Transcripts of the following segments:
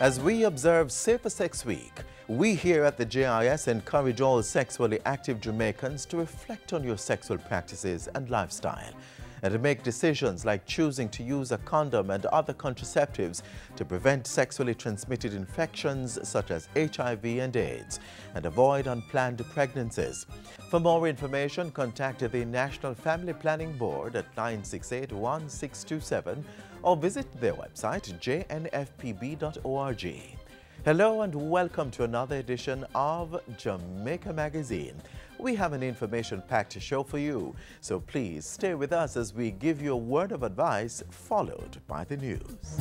As we observe Safer Sex Week, we here at the JIS encourage all sexually active Jamaicans to reflect on your sexual practices and lifestyle, and to make decisions like choosing to use a condom and other contraceptives to prevent sexually transmitted infections such as HIV and AIDS, and avoid unplanned pregnancies. For more information, contact the National Family Planning Board at 968-1627 or visit their website jnfpb.org. Hello and welcome to another edition of Jamaica Magazine. We have an information-packed show for you, so please stay with us as we give you a word of advice followed by the news.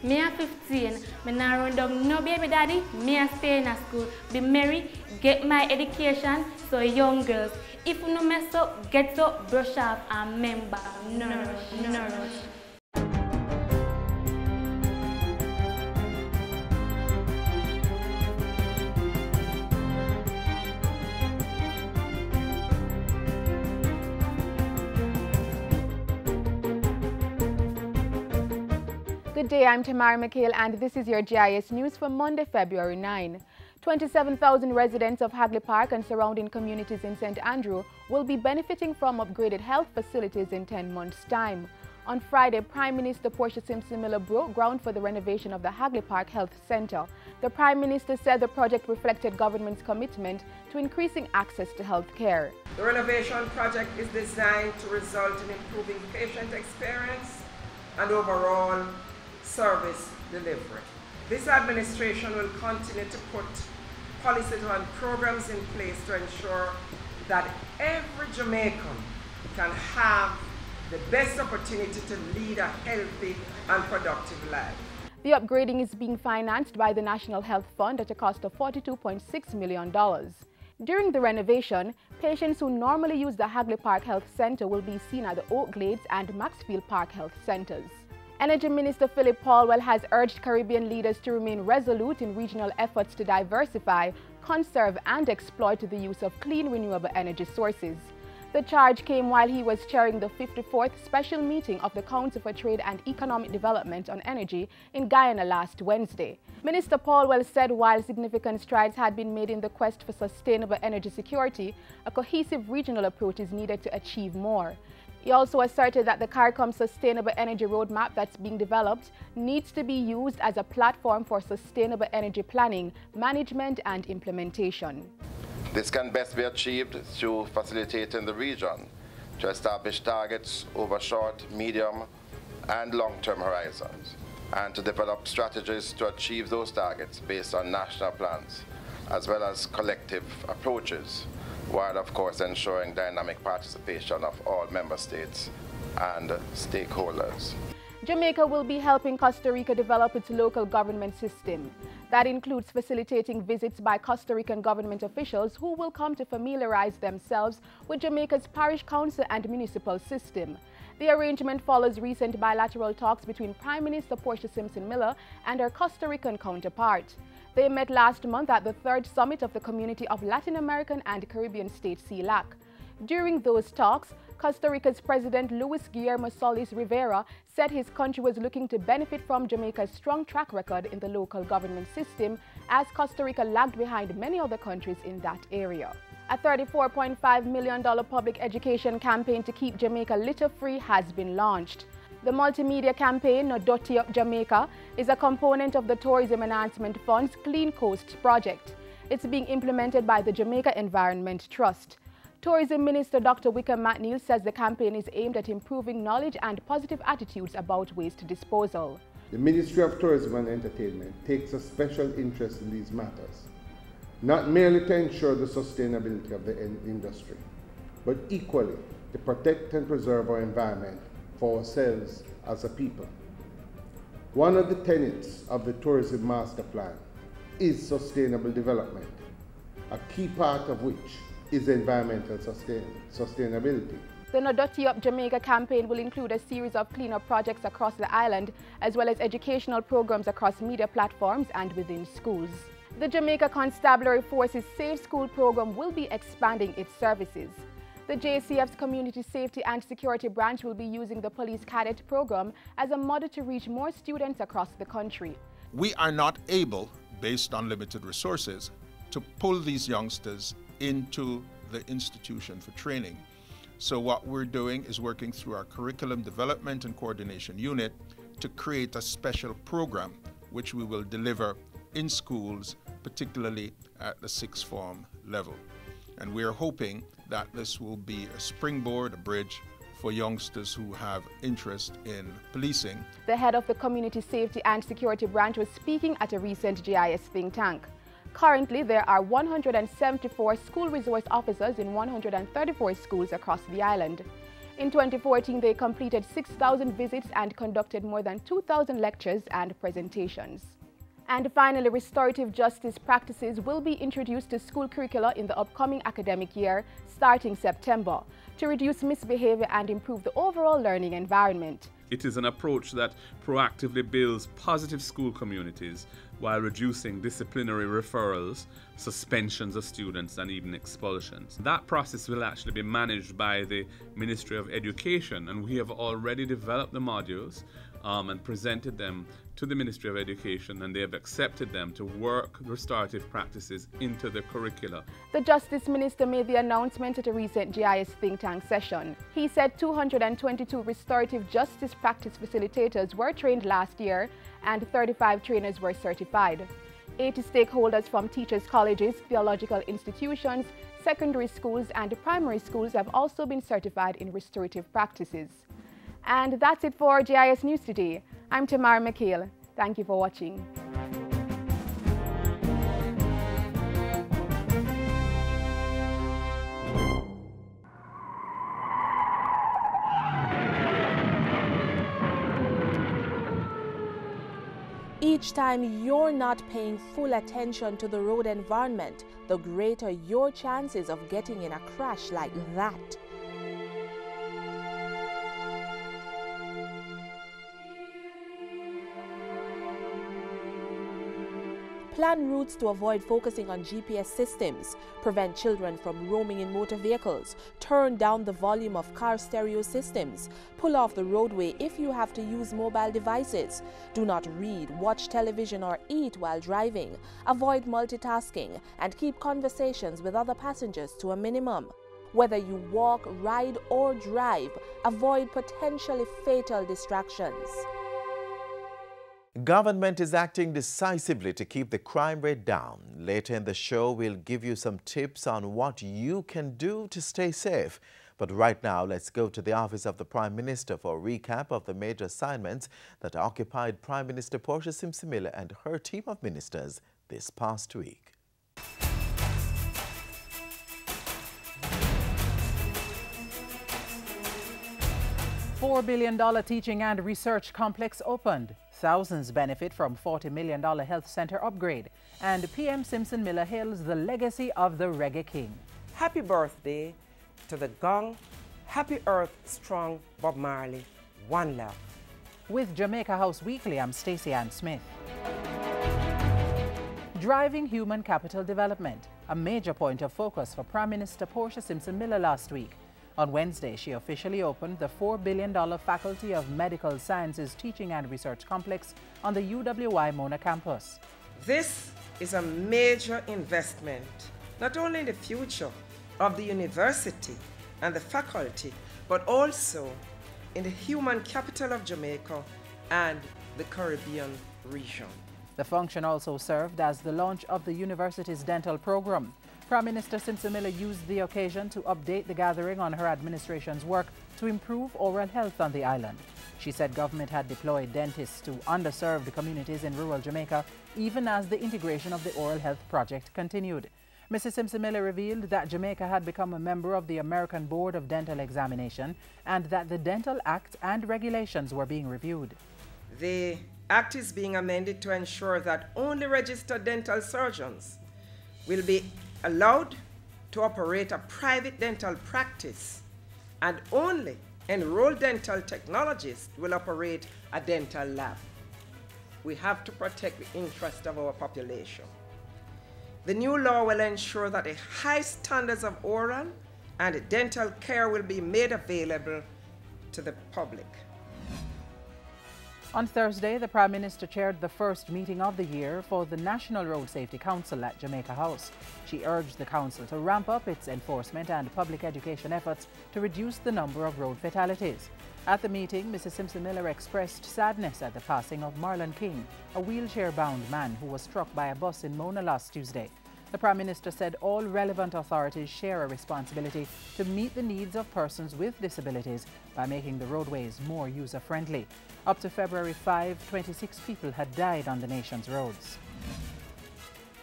Me at 15, me now run down no baby daddy, me a stay in a school, be married, get my education, so young girls, if you no mess up, get up, brush off and remember, nourish. Good day, I'm Tamara McHale and this is your GIS News for Monday, February 9. 27,000 residents of Hagley Park and surrounding communities in St. Andrew will be benefiting from upgraded health facilities in 10 months' time. On Friday, Prime Minister Portia Simpson Miller broke ground for the renovation of the Hagley Park Health Centre. The Prime Minister said the project reflected government's commitment to increasing access to health care. The renovation project is designed to result in improving patient experience and overall service delivery. This administration will continue to put policies and programs in place to ensure that every Jamaican can have the best opportunity to lead a healthy and productive life. The upgrading is being financed by the National Health Fund at a cost of $42.6 million. During the renovation, patients who normally use the Hagley Park Health Centre will be seen at the Oak Glades and Maxfield Park Health Centres. Energy Minister Philip Paulwell has urged Caribbean leaders to remain resolute in regional efforts to diversify, conserve and exploit the use of clean renewable energy sources. The charge came while he was chairing the 54th special meeting of the Council for Trade and Economic Development on Energy in Guyana last Wednesday. Minister Paulwell said while significant strides had been made in the quest for sustainable energy security, a cohesive regional approach is needed to achieve more. He also asserted that the CARICOM Sustainable Energy Roadmap that's being developed needs to be used as a platform for sustainable energy planning, management and implementation. This can best be achieved through facilitating the region to establish targets over short, medium and long-term horizons, and to develop strategies to achieve those targets based on national plans, as well as collective approaches, while of course ensuring dynamic participation of all member states and stakeholders. Jamaica will be helping Costa Rica develop its local government system. That includes facilitating visits by Costa Rican government officials who will come to familiarize themselves with Jamaica's parish council and municipal system. The arrangement follows recent bilateral talks between Prime Minister Portia Simpson Miller and her Costa Rican counterpart. They met last month at the third summit of the Community of Latin American and Caribbean States, CELAC. During those talks, Costa Rica's President Luis Guillermo Solis Rivera said his country was looking to benefit from Jamaica's strong track record in the local government system, as Costa Rica lagged behind many other countries in that area. A $34.5 million public education campaign to keep Jamaica litter-free has been launched. The multimedia campaign, No Dirty Up Jamaica, is a component of the Tourism Enhancement Fund's Clean Coast project. It's being implemented by the Jamaica Environment Trust. Tourism Minister Dr. Wickham McNeil says the campaign is aimed at improving knowledge and positive attitudes about waste disposal. The Ministry of Tourism and Entertainment takes a special interest in these matters, not merely to ensure the sustainability of the industry, but equally to protect and preserve our environment for ourselves as a people. One of the tenets of the Tourism Master Plan is sustainable development, a key part of which is environmental sustainability. The No Dirty Up Jamaica campaign will include a series of cleanup projects across the island, as well as educational programs across media platforms and within schools. The Jamaica Constabulary Force's Safe School program will be expanding its services. The JCF's Community Safety and Security Branch will be using the Police Cadet program as a model to reach more students across the country. We are not able, based on limited resources, to pull these youngsters into the institution for training. So what we're doing is working through our Curriculum Development and Coordination Unit to create a special program which we will deliver in schools, particularly at the sixth form level. And we're hoping that this will be a springboard, a bridge for youngsters who have interest in policing. The head of the Community Safety and Security Branch was speaking at a recent GIS think tank. Currently, there are 174 school resource officers in 134 schools across the island. In 2014, they completed 6,000 visits and conducted more than 2,000 lectures and presentations. And finally, restorative justice practices will be introduced to school curricula in the upcoming academic year, starting September, to reduce misbehavior and improve the overall learning environment. It is an approach that proactively builds positive school communities while reducing disciplinary referrals, suspensions of students, and even expulsions. That process will actually be managed by the Ministry of Education, and we have already developed the modules and presented them to the Ministry of Education, and they have accepted them to work restorative practices into the curricula. The Justice Minister made the announcement at a recent GIS think tank session. He said 222 restorative justice practice facilitators were trained last year and 35 trainers were certified. 80 stakeholders from teachers' colleges, theological institutions, secondary schools and primary schools have also been certified in restorative practices. And that's it for GIS News today. I'm Tamara McHale. Thank you for watching. Each time you're not paying full attention to the road environment, the greater your chances of getting in a crash like that. Plan routes to avoid focusing on GPS systems, prevent children from roaming in motor vehicles, turn down the volume of car stereo systems, pull off the roadway if you have to use mobile devices, do not read, watch television or eat while driving, avoid multitasking, and keep conversations with other passengers to a minimum. Whether you walk, ride or drive, avoid potentially fatal distractions. Government is acting decisively to keep the crime rate down. Later in the show, we'll give you some tips on what you can do to stay safe. But right now, let's go to the office of the Prime Minister for a recap of the major assignments that occupied Prime Minister Portia Simpson-Miller and her team of ministers this past week. $4 billion teaching and research complex opened. Thousands benefit from $40 million health center upgrade. And PM Simpson-Miller hails the legacy of the Reggae King. Happy birthday to the gong, happy earth strong Bob Marley, one love. With Jamaica House Weekly, I'm Stacey Ann Smith. Driving human capital development, a major point of focus for Prime Minister Portia Simpson-Miller last week. On Wednesday, she officially opened the $4 billion Faculty of Medical Sciences Teaching and Research Complex on the UWI Mona campus. This is a major investment, not only in the future of the university and the faculty, but also in the human capital of Jamaica and the Caribbean region. The function also served as the launch of the university's dental program. Prime Minister Simpson-Miller used the occasion to update the gathering on her administration's work to improve oral health on the island. She said government had deployed dentists to underserved communities in rural Jamaica, even as the integration of the oral health project continued. Mrs. Simpson-Miller revealed that Jamaica had become a member of the American Board of Dental Examination and that the Dental Act and regulations were being reviewed. The Act is being amended to ensure that only registered dental surgeons will be allowed to operate a private dental practice, and only enrolled dental technologists will operate a dental lab. We have to protect the interest of our population. The new law will ensure that the high standards of oral and dental care will be made available to the public. On Thursday, the Prime Minister chaired the first meeting of the year for the National Road Safety Council at Jamaica House. She urged the council to ramp up its enforcement and public education efforts to reduce the number of road fatalities. At the meeting, Mrs. Simpson-Miller expressed sadness at the passing of Marlon King, a wheelchair-bound man who was struck by a bus in Mona last Tuesday. The Prime Minister said all relevant authorities share a responsibility to meet the needs of persons with disabilities by making the roadways more user-friendly. Up to February 5, 26 people had died on the nation's roads.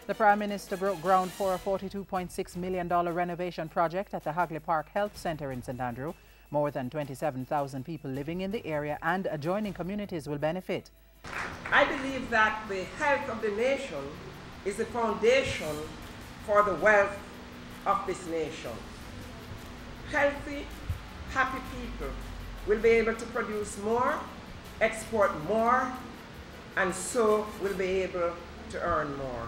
The Prime Minister broke ground for a $42.6 million renovation project at the Hagley Park Health Centre in St. Andrew. More than 27,000 people living in the area and adjoining communities will benefit. I believe that the health of the nation is the foundation for the wealth of this nation. Healthy, happy people will be able to produce more, export more, and so will be able to earn more.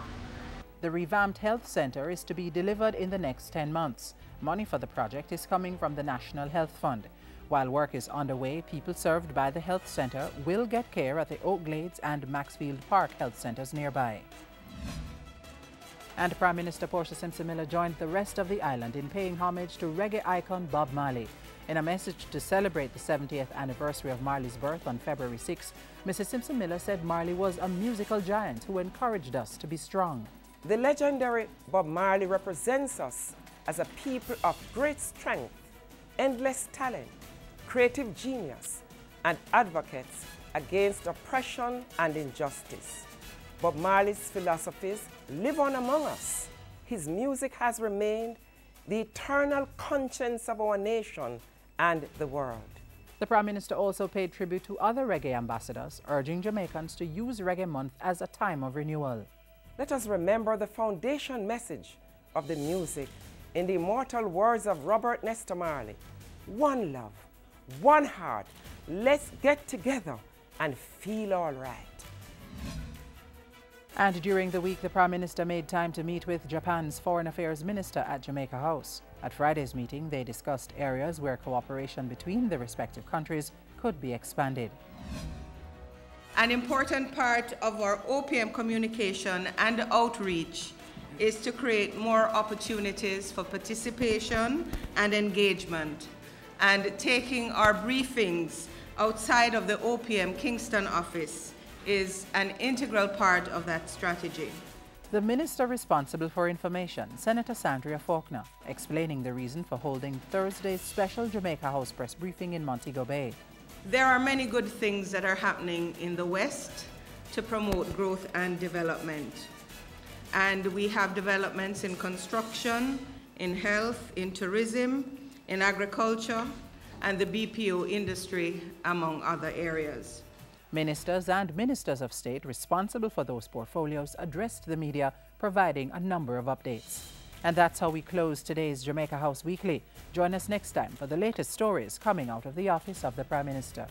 The revamped health centre is to be delivered in the next 10 months. Money for the project is coming from the National Health Fund. While work is underway, people served by the health centre will get care at the Oak Glades and Maxfield Park health centres nearby. And Prime Minister Portia Simpson-Miller joined the rest of the island in paying homage to reggae icon Bob Marley. In a message to celebrate the 70th anniversary of Marley's birth on February 6, Mrs. Simpson-Miller said Marley was a musical giant who encouraged us to be strong. The legendary Bob Marley represents us as a people of great strength, endless talent, creative genius, and advocates against oppression and injustice. Bob Marley's philosophies live on among us. His music has remained the eternal conscience of our nation and the world. The Prime Minister also paid tribute to other reggae ambassadors, urging Jamaicans to use Reggae Month as a time of renewal. Let us remember the foundation message of the music in the immortal words of Robert Nesta Marley. One love, one heart, let's get together and feel all right. And during the week, the Prime Minister made time to meet with Japan's Foreign Affairs Minister at Jamaica House. At Friday's meeting, they discussed areas where cooperation between the respective countries could be expanded. An important part of our OPM communication and outreach is to create more opportunities for participation and engagement, and taking our briefings outside of the OPM Kingston office is an integral part of that strategy. The Minister responsible for information, Senator Sandria Faulkner, explaining the reason for holding Thursday's special Jamaica House press briefing in Montego Bay. There are many good things that are happening in the West to promote growth and development. And we have developments in construction, in health, in tourism, in agriculture, and the BPO industry, among other areas. Ministers and ministers of state responsible for those portfolios addressed the media, providing a number of updates. And that's how we close today's Jamaica House Weekly. Join us next time for the latest stories coming out of the office of the Prime Minister.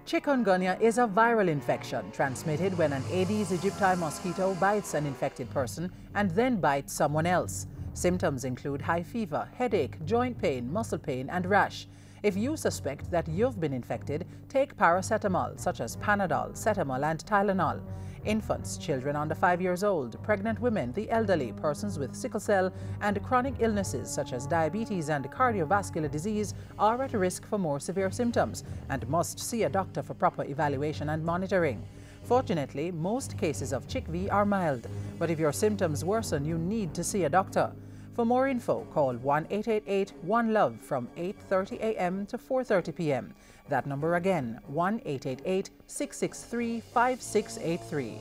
Chikungunya is a viral infection transmitted when an Aedes aegypti mosquito bites an infected person and then bites someone else. Symptoms include high fever, headache, joint pain, muscle pain, and rash. If you suspect that you've been infected, take paracetamol such as Panadol, Cetamol, and Tylenol. Infants, children under 5 years old, pregnant women, the elderly, persons with sickle cell, and chronic illnesses such as diabetes and cardiovascular disease are at risk for more severe symptoms and must see a doctor for proper evaluation and monitoring. Fortunately, most cases of CHIKV are mild, but if your symptoms worsen, you need to see a doctor. For more info, call 1-888-1-LOVE from 8:30 a.m. to 4:30 p.m. That number again, 1-888-663-5683.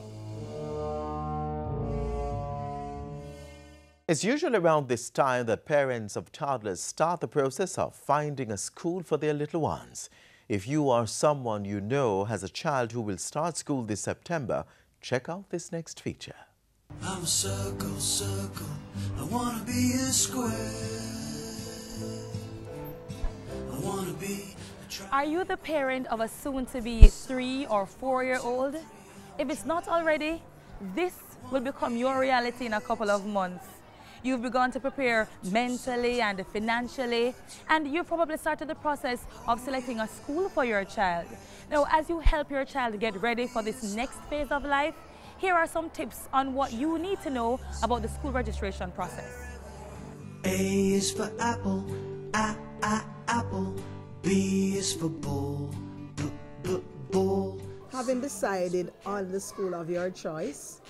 It's usually around this time that parents of toddlers start the process of finding a school for their little ones. If you or someone you know has a child who will start school this September, check out this next feature. I'm a circle, circle, I wanna be a square. I wanna be a Are you the parent of a soon-to-be 3 or 4-year-old? If it's not already, this will become your reality in a couple of months. You've begun to prepare mentally and financially, and you've probably started the process of selecting a school for your child. Now, as you help your child get ready for this next phase of life, here are some tips on what you need to know about the school registration process. A is for apple, apple. B is for bull, bull. Having decided on the school of your choice,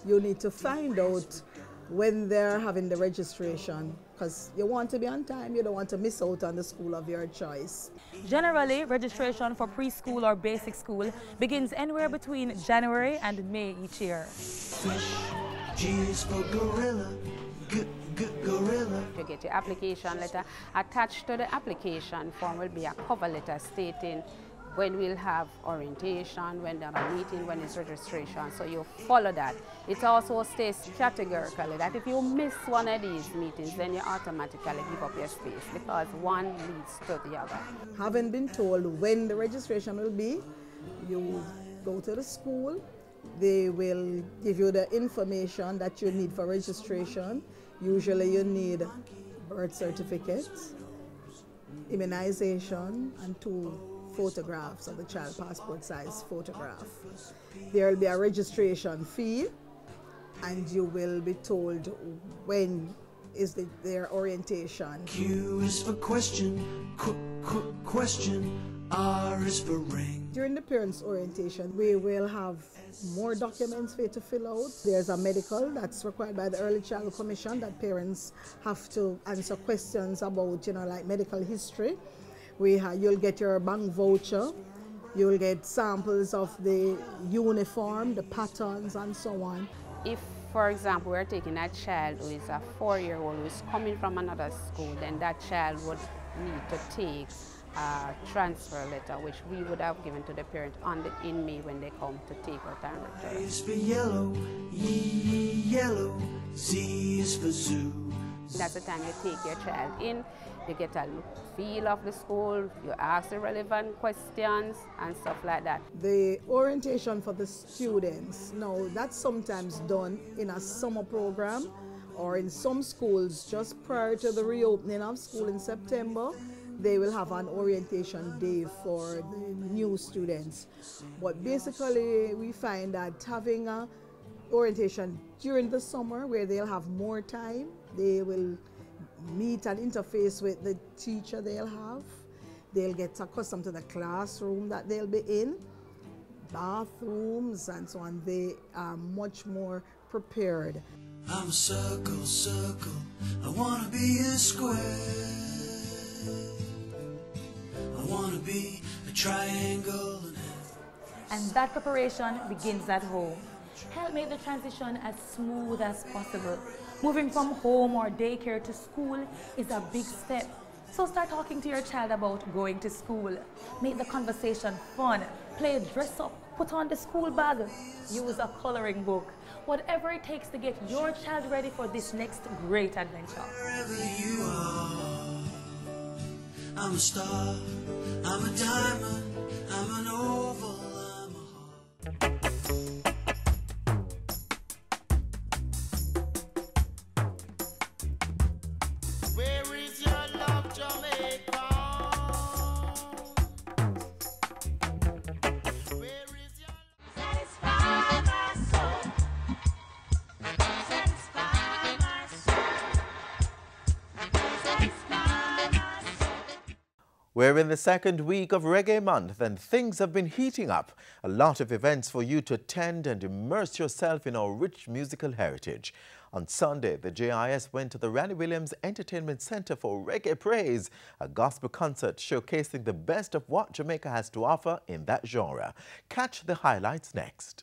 you need to find out when they're having the registration, because you want to be on time, you don't want to miss out on the school of your choice. Generally, registration for preschool or basic school begins anywhere between January and May each year. Fish, G is for gorilla, gorilla. You get your application letter. Attached to the application form will be a cover letter stating when we'll have orientation, when they're meeting, when it's registration. So you follow that. It also states categorically that if you miss one of these meetings, then you automatically give up your space because one leads to the other. Having been told when the registration will be, you go to the school. They will give you the information that you need for registration. Usually you need birth certificate, immunization, and 2 photographs of the child, passport size photograph. There will be a registration fee, and you will be told when is their orientation. Q is for question, question. R is for ring. During the parents' orientation, we will have more documents for you to fill out. There's a medical that's required by the Early Child Commission that parents have to answer questions about, like medical history. You'll get your bank voucher, you'll get samples of the uniform, the patterns, and so on. If, for example, we're taking a child who is a 4-year-old who is coming from another school, then that child would need to take a transfer letter, which we would have given to the parent in May when they come to take out and return. A is for yellow, yellow. Z is for zoo. That's the time you take your child in, you get a feel of the school, you ask the relevant questions and stuff like that. The orientation for the students, now that's sometimes done in a summer program or in some schools just prior to the reopening of school in September. They will have an orientation day for the new students. But basically we find that having an orientation during the summer where they'll have more time, they will meet and interface with the teacher they'll have. They'll get accustomed to the classroom that they'll be in, bathrooms and so on. They are much more prepared. I'm a circle, circle, I wanna be a square. I wanna be a triangle. And that preparation begins at home. Help make the transition as smooth as possible. Moving from home or daycare to school is a big step. So start talking to your child about going to school. Make the conversation fun. Play dress up. Put on the school bag. Use a coloring book. Whatever it takes to get your child ready for this next great adventure. Wherever you are, I'm a star, I'm a diamond, I'm an oval, I'm a heart. Where is your love, Jamaica? Where is your satisfy my soul? Satisfy my soul. Satisfy my soul. We're in the second week of Reggae Month and things have been heating up. A lot of events for you to attend and immerse yourself in our rich musical heritage. On Sunday, the JIS went to the Randy Williams Entertainment Center for Reggae Praise, a gospel concert showcasing the best of what Jamaica has to offer in that genre. Catch the highlights next.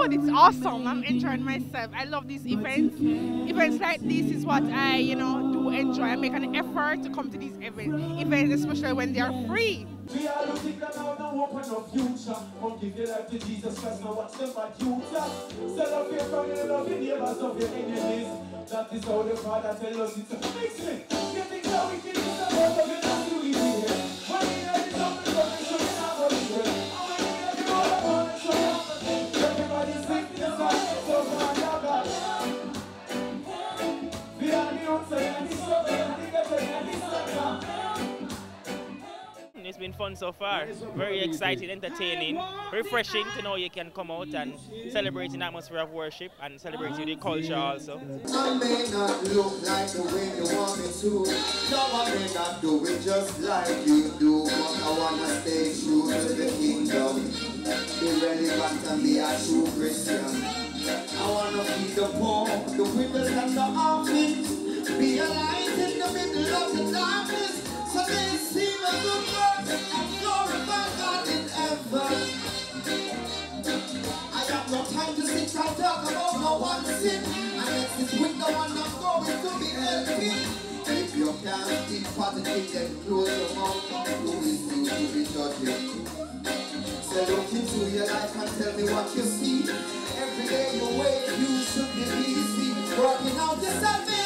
It's awesome. I'm enjoying myself. I love these events. Events like this is what I, do enjoy. I make an effort to come to these events, especially when they are free. We are looking now to open up future. Come give your life to Jesus Christ, now watch them at future. Sell up your family, love your neighbors, of your enemies. That is how the Father tells us it's a mix it. You think that we can do the work of it, that's too easy here. When you know it's not the profession, you're not going to do it. And when you know you're all about it, so everybody's thinking this side, so far, y'all got it. We are the outside, and it's up there, and it's up there, and it's up there. It's been fun so far. Very exciting, entertaining, refreshing to know you can come out and celebrate in the atmosphere of worship and celebrate with the culture also. I may not look like the way you want me to. No, I may not do it just like you do. But I want to stay true to the kingdom. Be relevant and be a true Christian. I want to feed the poor, the widows and the orphans. Be a light in the middle of the darkness. So they see my good work and glorify God in heaven. I have no time to sit and talk about no one sin. Unless it's with the one I'm going to be helping. If you can't speak positive, then close your mouth. Who is you to be judging? So look into your life and tell me what you see. Every day you wake, you should be busy working out your salvation.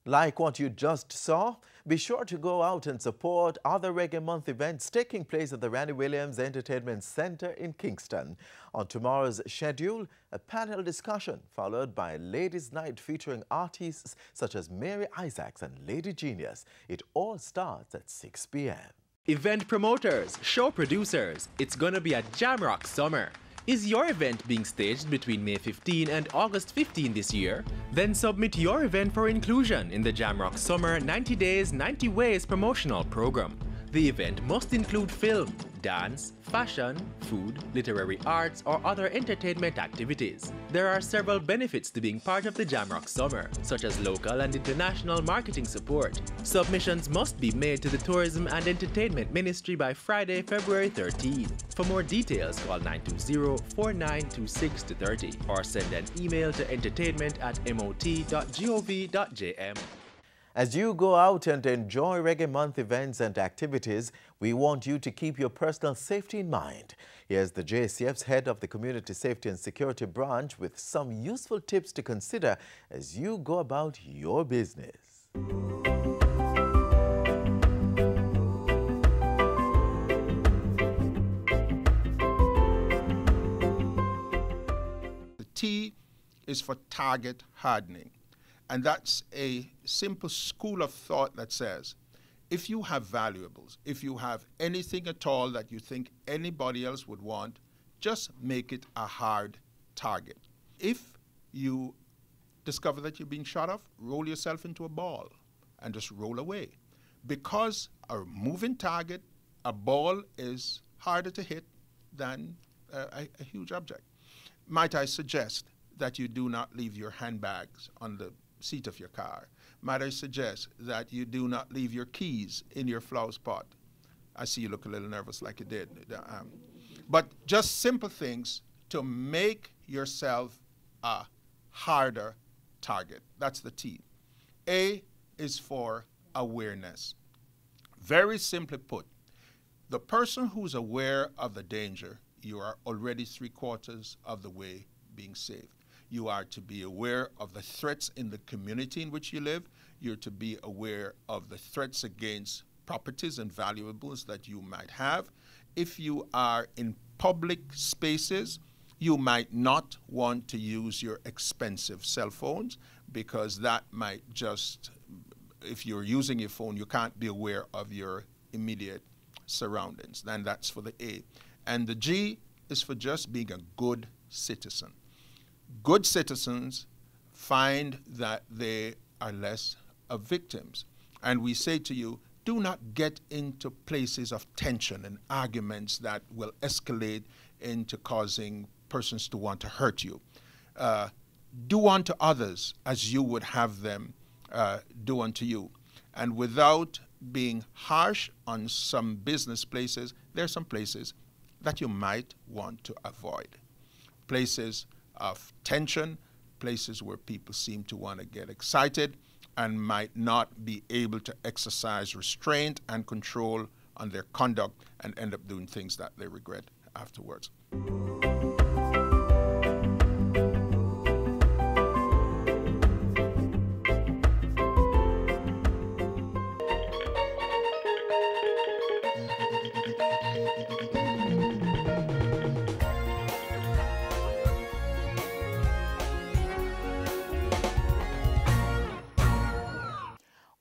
Like what you just saw, be sure to go out and support other Reggae Month events taking place at the Randy Williams Entertainment Center in Kingston. On tomorrow's schedule, a panel discussion followed by a ladies' night featuring artists such as Mary Isaacs and Lady Genius. It all starts at 6 p.m. Event promoters, show producers, it's gonna be a Jamrock summer. Is your event being staged between May 15 and August 15 this year? Then submit your event for inclusion in the Jamrock Summer 90 Days, 90 Ways promotional program. The event must include film, dance, fashion, food, literary arts, or other entertainment activities. There are several benefits to being part of the Jamrock Summer, such as local and international marketing support. Submissions must be made to the Tourism and Entertainment Ministry by Friday, February 13. For more details, call 920-4926-30 or send an email to entertainment@mot.gov.jm. As you go out and enjoy Reggae Month events and activities, we want you to keep your personal safety in mind. Here's the JCF's head of the Community Safety and Security Branch with some useful tips to consider as you go about your business. The T is for target hardening. And that's a simple school of thought that says, if you have valuables, if you have anything at all that you think anybody else would want, just make it a hard target. If you discover that you're being shot off, roll yourself into a ball and just roll away. Because a moving target, a ball is harder to hit than a huge object. might I suggest that you do not leave your handbags on the seat of your car? Might I suggest that you do not leave your keys in your flower pot? I see you look a little nervous like you did. But just simple things to make yourself a harder target. That's the T. A is for awareness. Very simply put, the person who's aware of the danger, you are already 3/4 of the way being saved. You are to be aware of the threats in the community in which you live. You're to be aware of the threats against properties and valuables that you might have. If you are in public spaces, you might not want to use your expensive cell phones, because that might just, if you're using your phone, you can't be aware of your immediate surroundings. Then that's for the A. And the G is for just being a good citizen. Good citizens find that they are less of victims. And we say to you, do not get into places of tension and arguments that will escalate into causing persons to want to hurt you. Do unto others as you would have them do unto you. And without being harsh on some business places, there are some places that you might want to avoid. Places of tension, places where people seem to want to get excited and might not be able to exercise restraint and control on their conduct and end up doing things that they regret afterwards.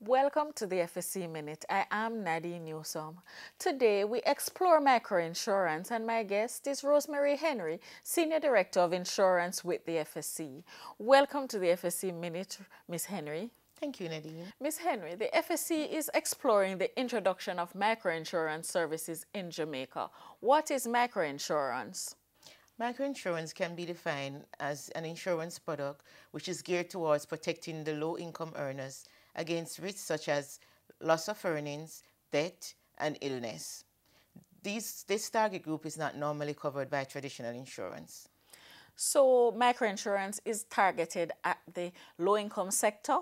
Welcome to the FSC Minute. I am Nadine Newsom. Today we explore microinsurance, and my guest is Rosemary Henry, Senior Director of Insurance with the FSC. Welcome to the FSC Minute, Ms. Henry. Thank you, Nadine. Ms. Henry, the FSC is exploring the introduction of microinsurance services in Jamaica. What is microinsurance? Microinsurance can be defined as an insurance product which is geared towards protecting the low-income earners against risks such as loss of earnings, debt, and illness. This target group is not normally covered by traditional insurance. So microinsurance is targeted at the low-income sector?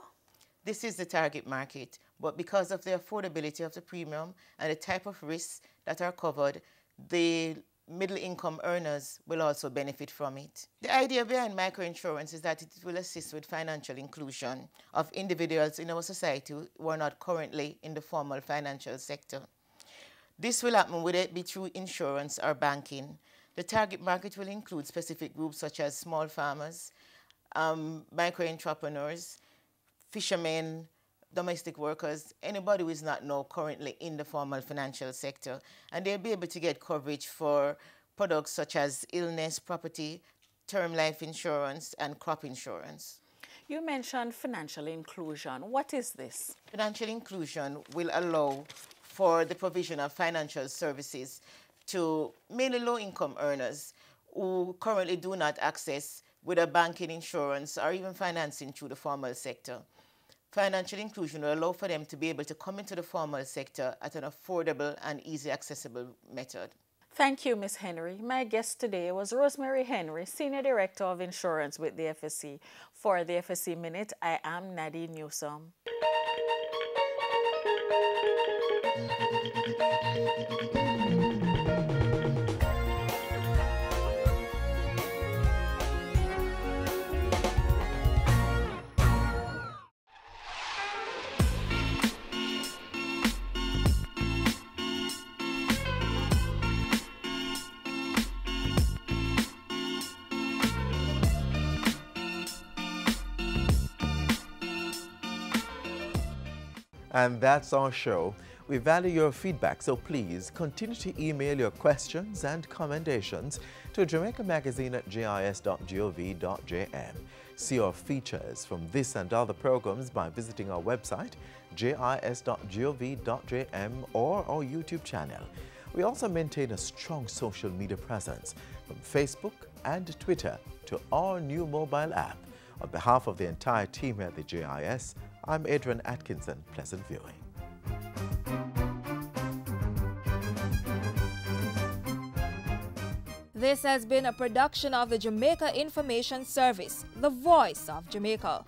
This is the target market, but because of the affordability of the premium and the type of risks that are covered, the middle-income earners will also benefit from it. The idea behind microinsurance is that it will assist with financial inclusion of individuals in our society who are not currently in the formal financial sector. This will happen whether it be through insurance or banking. The target market will include specific groups such as small farmers, micro-entrepreneurs, fishermen, domestic workers, anybody who is not now currently in the formal financial sector, and they'll be able to get coverage for products such as illness, property, term life insurance, and crop insurance. You mentioned financial inclusion. What is this? Financial inclusion will allow for the provision of financial services to mainly low-income earners who currently do not access whether banking, insurance, or even financing through the formal sector. Financial inclusion will allow for them to be able to come into the formal sector at an affordable and easy accessible method. Thank you, Ms. Henry. My guest today was Rosemary Henry, Senior Director of Insurance with the FSC. For the FSC Minute, I am Nadine Newsom. And that's our show. We value your feedback, so please continue to email your questions and commendations to jamaicamagazine@jis.gov.jm. See our features from this and other programs by visiting our website, jis.gov.jm, or our YouTube channel. We also maintain a strong social media presence. from Facebook and Twitter to our new mobile app. On behalf of the entire team here at the JIS, I'm Adrian Atkinson. Pleasant viewing. This has been a production of the Jamaica Information Service, the voice of Jamaica.